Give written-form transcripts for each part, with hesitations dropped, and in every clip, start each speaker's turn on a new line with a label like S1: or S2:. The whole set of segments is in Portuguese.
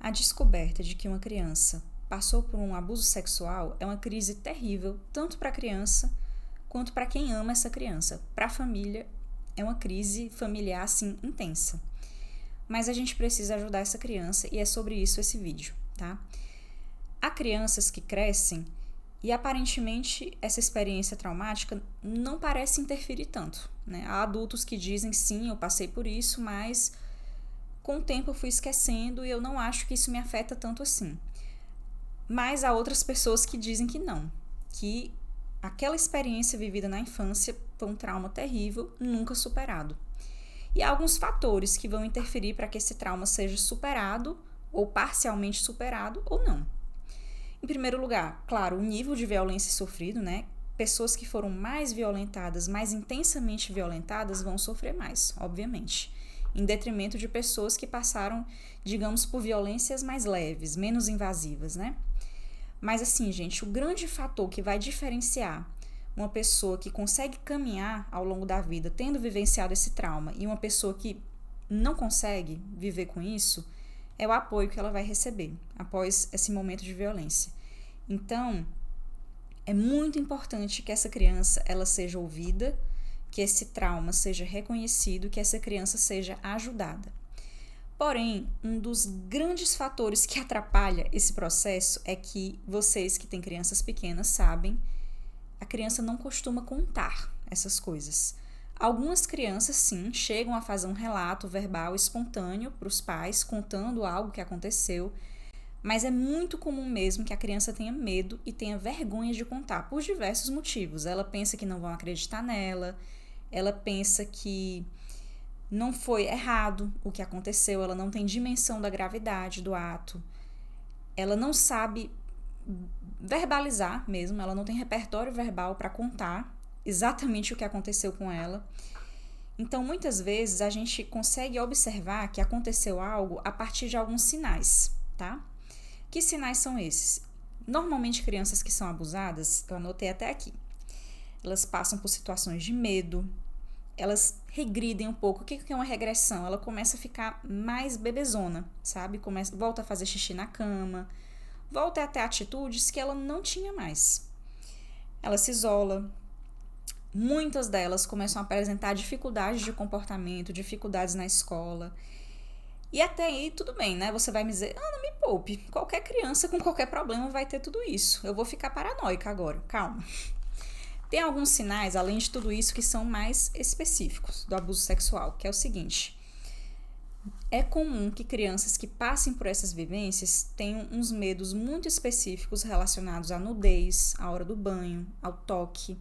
S1: A descoberta de que uma criança passou por um abuso sexual é uma crise terrível, tanto para a criança quanto para quem ama essa criança. Para a família, é uma crise familiar, assim, intensa. Mas a gente precisa ajudar essa criança e é sobre isso esse vídeo, tá? Há crianças que crescem e aparentemente essa experiência traumática não parece interferir tanto, né? Há adultos que dizem sim, eu passei por isso, mas com o tempo eu fui esquecendo e eu não acho que isso me afeta tanto assim. Mas há outras pessoas que dizem que não, que aquela experiência vivida na infância foi um trauma terrível, nunca superado. E há alguns fatores que vão interferir para que esse trauma seja superado ou parcialmente superado ou não. Em primeiro lugar, claro, o nível de violência sofrido, né? Pessoas que foram mais violentadas, mais intensamente violentadas, vão sofrer mais, obviamente, em detrimento de pessoas que passaram, digamos, por violências mais leves, menos invasivas, né? Mas assim, gente, o grande fator que vai diferenciar uma pessoa que consegue caminhar ao longo da vida tendo vivenciado esse trauma e uma pessoa que não consegue viver com isso é o apoio que ela vai receber após esse momento de violência. Então, é muito importante que essa criança ela seja ouvida, que esse trauma seja reconhecido, que essa criança seja ajudada. Porém, um dos grandes fatores que atrapalha esse processo é que vocês que têm crianças pequenas sabem, a criança não costuma contar essas coisas. Algumas crianças, sim, chegam a fazer um relato verbal espontâneo para os pais, contando algo que aconteceu, mas é muito comum mesmo que a criança tenha medo e tenha vergonha de contar, por diversos motivos. Ela pensa que não vão acreditar nela, ela pensa que não foi errado o que aconteceu, ela não tem dimensão da gravidade do ato, ela não sabe verbalizar mesmo, ela não tem repertório verbal para contar exatamente o que aconteceu com ela. Então, muitas vezes, a gente consegue observar que aconteceu algo a partir de alguns sinais, tá? Que sinais são esses? Normalmente, crianças que são abusadas, eu anotei até aqui, elas passam por situações de medo, elas regridem um pouco. O que é uma regressão? Ela começa a ficar mais bebezona, sabe? Volta a fazer xixi na cama, volta a ter atitudes que ela não tinha mais. Ela se isola. Muitas delas começam a apresentar dificuldades de comportamento, dificuldades na escola. E até aí, tudo bem, né? Você vai me dizer, Ana, me poupe. Qualquer criança com qualquer problema vai ter tudo isso. Eu vou ficar paranoica agora. Calma. Tem alguns sinais, além de tudo isso, que são mais específicos do abuso sexual, que é o seguinte. É comum que crianças que passem por essas vivências tenham uns medos muito específicos relacionados à nudez, à hora do banho, ao toque.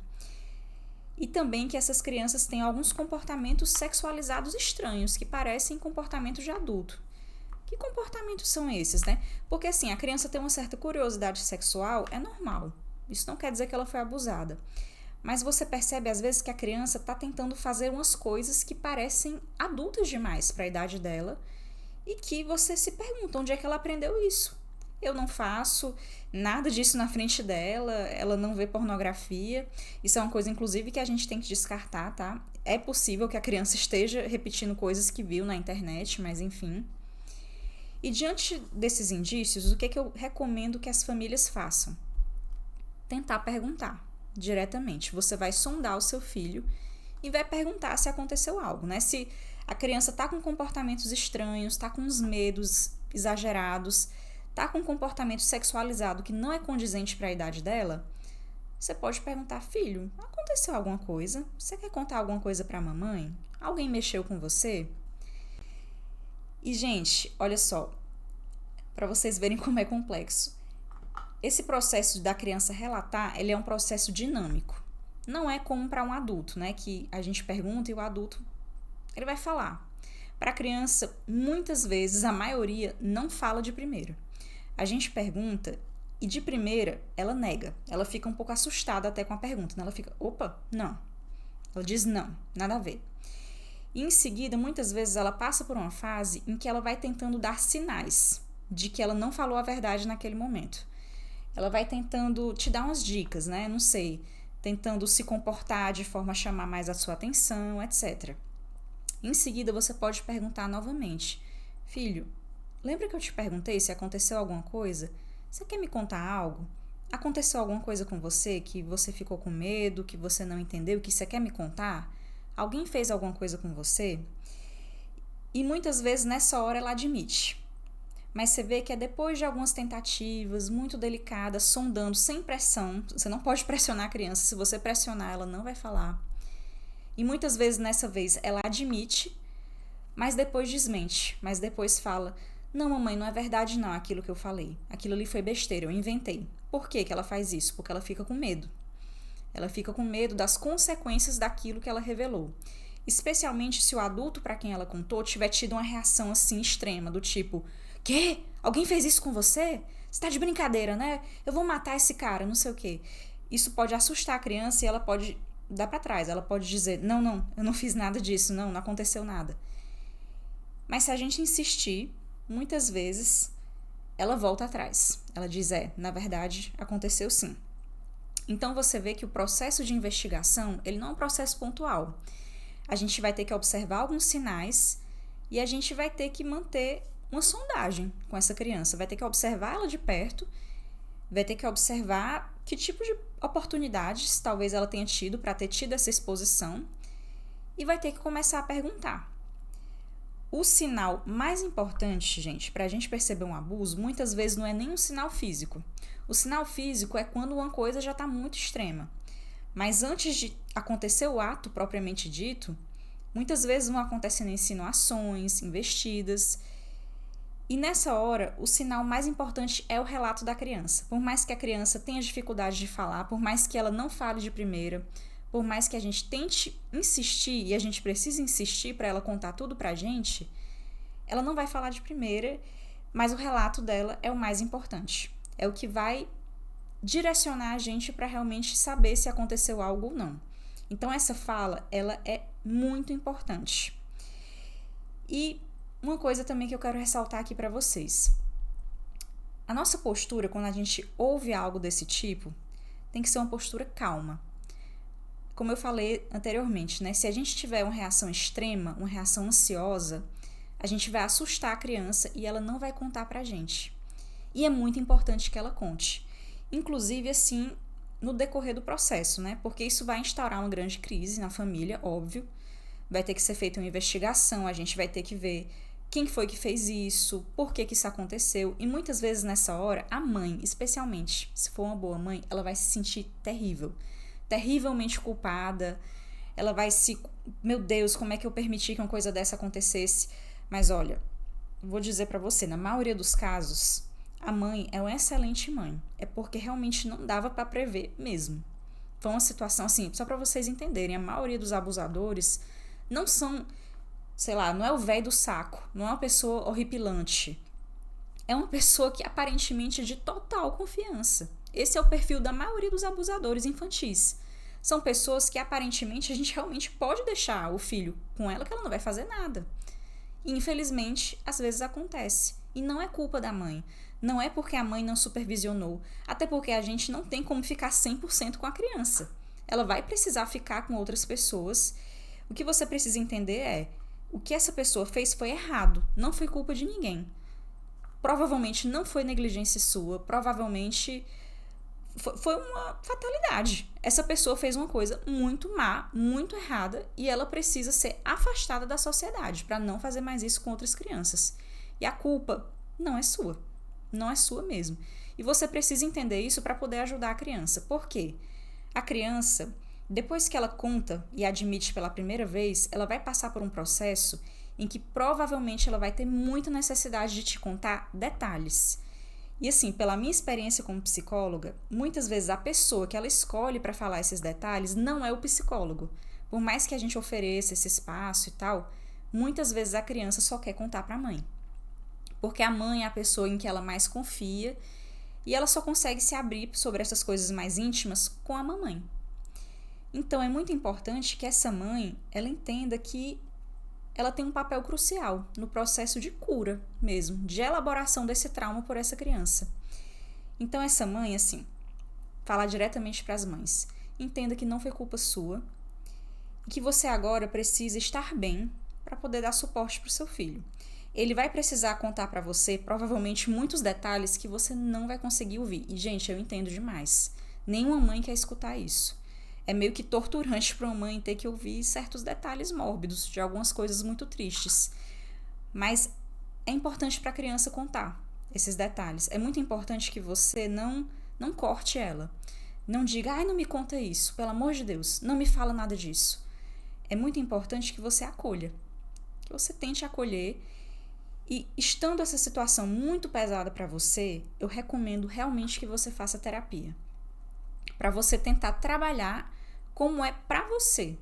S1: E também que essas crianças tenham alguns comportamentos sexualizados estranhos, que parecem comportamentos de adulto. Que comportamentos são esses, né? Porque assim, a criança ter uma certa curiosidade sexual é normal. Isso não quer dizer que ela foi abusada. Mas você percebe às vezes que a criança está tentando fazer umas coisas que parecem adultas demais para a idade dela e que você se pergunta onde é que ela aprendeu isso. Eu não faço nada disso na frente dela, ela não vê pornografia. Isso é uma coisa, inclusive, que a gente tem que descartar, tá? É possível que a criança esteja repetindo coisas que viu na internet, mas enfim. E diante desses indícios, o que eu recomendo que as famílias façam? Tentar perguntar diretamente. Você vai sondar o seu filho e vai perguntar se aconteceu algo, né? Se a criança tá com comportamentos estranhos, tá com uns medos exagerados, tá com um comportamento sexualizado que não é condizente para a idade dela, você pode perguntar, filho, aconteceu alguma coisa? Você quer contar alguma coisa para a mamãe? Alguém mexeu com você? E, gente, olha só, para vocês verem como é complexo. Esse processo da criança relatar, ele é um processo dinâmico. Não é como para um adulto, né? Que a gente pergunta e o adulto, ele vai falar. Para a criança, muitas vezes, a maioria não fala de primeira. A gente pergunta e de primeira ela nega. Ela fica um pouco assustada até com a pergunta, né? Ela fica, opa, não. Ela diz não, nada a ver. E em seguida, muitas vezes, ela passa por uma fase em que ela vai tentando dar sinais de que ela não falou a verdade naquele momento. Ela vai tentando te dar umas dicas, né? Não sei, tentando se comportar de forma a chamar mais a sua atenção, etc. Em seguida, você pode perguntar novamente, filho, lembra que eu te perguntei se aconteceu alguma coisa? Você quer me contar algo? Aconteceu alguma coisa com você que você ficou com medo, que você não entendeu, que você quer me contar? Alguém fez alguma coisa com você? E muitas vezes nessa hora ela admite. Mas você vê que é depois de algumas tentativas muito delicadas, sondando, sem pressão. Você não pode pressionar a criança. Se você pressionar, ela não vai falar. E muitas vezes nessa vez ela admite, mas depois desmente. Mas depois fala: não, mamãe, não é verdade não aquilo que eu falei. Aquilo ali foi besteira, eu inventei. Por que ela faz isso? Porque ela fica com medo. Ela fica com medo das consequências daquilo que ela revelou. Especialmente se o adulto para quem ela contou tiver tido uma reação assim extrema, do tipo: quê? Alguém fez isso com você? Você tá de brincadeira, né? Eu vou matar esse cara, não sei o quê. Isso pode assustar a criança e ela pode dar para trás. Ela pode dizer: não, eu não fiz nada disso, não aconteceu nada. Mas se a gente insistir, muitas vezes ela volta atrás. Ela diz: na verdade, aconteceu sim. Então você vê que o processo de investigação, ele não é um processo pontual. A gente vai ter que observar alguns sinais e a gente vai ter que manter uma sondagem com essa criança. Vai ter que observar ela de perto, vai ter que observar que tipo de oportunidades talvez ela tenha tido para ter tido essa exposição e vai ter que começar a perguntar. O sinal mais importante, gente, para a gente perceber um abuso, muitas vezes não é nem um sinal físico. O sinal físico é quando uma coisa já está muito extrema. Mas antes de acontecer o ato propriamente dito, muitas vezes vão acontecendo insinuações, investidas. E nessa hora, o sinal mais importante é o relato da criança. Por mais que a criança tenha dificuldade de falar, por mais que ela não fale de primeira, por mais que a gente tente insistir, e a gente precisa insistir para ela contar tudo pra gente, ela não vai falar de primeira, mas o relato dela é o mais importante. É o que vai direcionar a gente para realmente saber se aconteceu algo ou não. Então essa fala, ela é muito importante. E uma coisa também que eu quero ressaltar aqui para vocês. A nossa postura, quando a gente ouve algo desse tipo, tem que ser uma postura calma. Como eu falei anteriormente, né? Se a gente tiver uma reação extrema, uma reação ansiosa, a gente vai assustar a criança e ela não vai contar pra gente. E é muito importante que ela conte. Inclusive, assim, no decorrer do processo, né? Porque isso vai instaurar uma grande crise na família, óbvio. Vai ter que ser feita uma investigação, a gente vai ter que ver quem foi que fez isso, por que isso aconteceu. E muitas vezes nessa hora, a mãe, especialmente, se for uma boa mãe, ela vai se sentir terrível. Terrivelmente culpada, ela vai se... Meu Deus, como é que eu permiti que uma coisa dessa acontecesse? Mas olha, vou dizer pra você, na maioria dos casos, a mãe é uma excelente mãe. É porque realmente não dava pra prever mesmo. Foi uma situação assim, só pra vocês entenderem, a maioria dos abusadores não são, sei lá, não é o velho do saco, não é uma pessoa horripilante. É uma pessoa que aparentemente é de total confiança. Esse é o perfil da maioria dos abusadores infantis. São pessoas que aparentemente a gente realmente pode deixar o filho com ela que ela não vai fazer nada. E infelizmente, às vezes acontece. E não é culpa da mãe. Não é porque a mãe não supervisionou. Até porque a gente não tem como ficar 100% com a criança. Ela vai precisar ficar com outras pessoas. O que você precisa entender é: o que essa pessoa fez foi errado. Não foi culpa de ninguém. Provavelmente não foi negligência sua. Provavelmente foi uma fatalidade. Essa pessoa fez uma coisa muito má, muito errada, e ela precisa ser afastada da sociedade para não fazer mais isso com outras crianças. E a culpa não é sua. Não é sua mesmo. E você precisa entender isso para poder ajudar a criança. Por quê? A criança, depois que ela conta e admite pela primeira vez, ela vai passar por um processo em que provavelmente ela vai ter muita necessidade de te contar detalhes. E assim, pela minha experiência como psicóloga, muitas vezes a pessoa que ela escolhe para falar esses detalhes não é o psicólogo. Por mais que a gente ofereça esse espaço e tal, muitas vezes a criança só quer contar para a mãe. Porque a mãe é a pessoa em que ela mais confia e ela só consegue se abrir sobre essas coisas mais íntimas com a mamãe. Então é muito importante que essa mãe, ela entenda que ela tem um papel crucial no processo de cura mesmo, de elaboração desse trauma por essa criança. Então essa mãe, assim, falar diretamente para as mães, entenda que não foi culpa sua e que você agora precisa estar bem para poder dar suporte para o seu filho. ele vai precisar contar pra você, provavelmente, muitos detalhes que você não vai conseguir ouvir. E, gente, eu entendo demais. Nenhuma mãe quer escutar isso. É meio que torturante para uma mãe ter que ouvir certos detalhes mórbidos de algumas coisas muito tristes. Mas é importante para a criança contar esses detalhes. É muito importante que você não corte ela. Não diga, ai, não me conta isso, pelo amor de Deus, não me fala nada disso. É muito importante que você acolha, que você tente acolher. E estando essa situação muito pesada para você, eu recomendo realmente que você faça terapia. Para você tentar trabalhar como é para você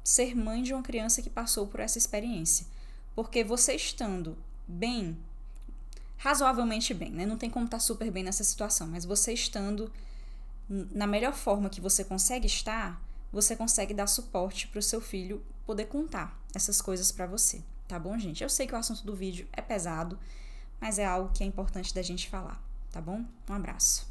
S1: ser mãe de uma criança que passou por essa experiência. Porque você estando bem, razoavelmente bem, né? Não tem como estar super bem nessa situação, mas você estando na melhor forma que você consegue estar, você consegue dar suporte para o seu filho poder contar essas coisas para você. Tá bom, gente? Eu sei que o assunto do vídeo é pesado, mas é algo que é importante da gente falar, tá bom? Um abraço.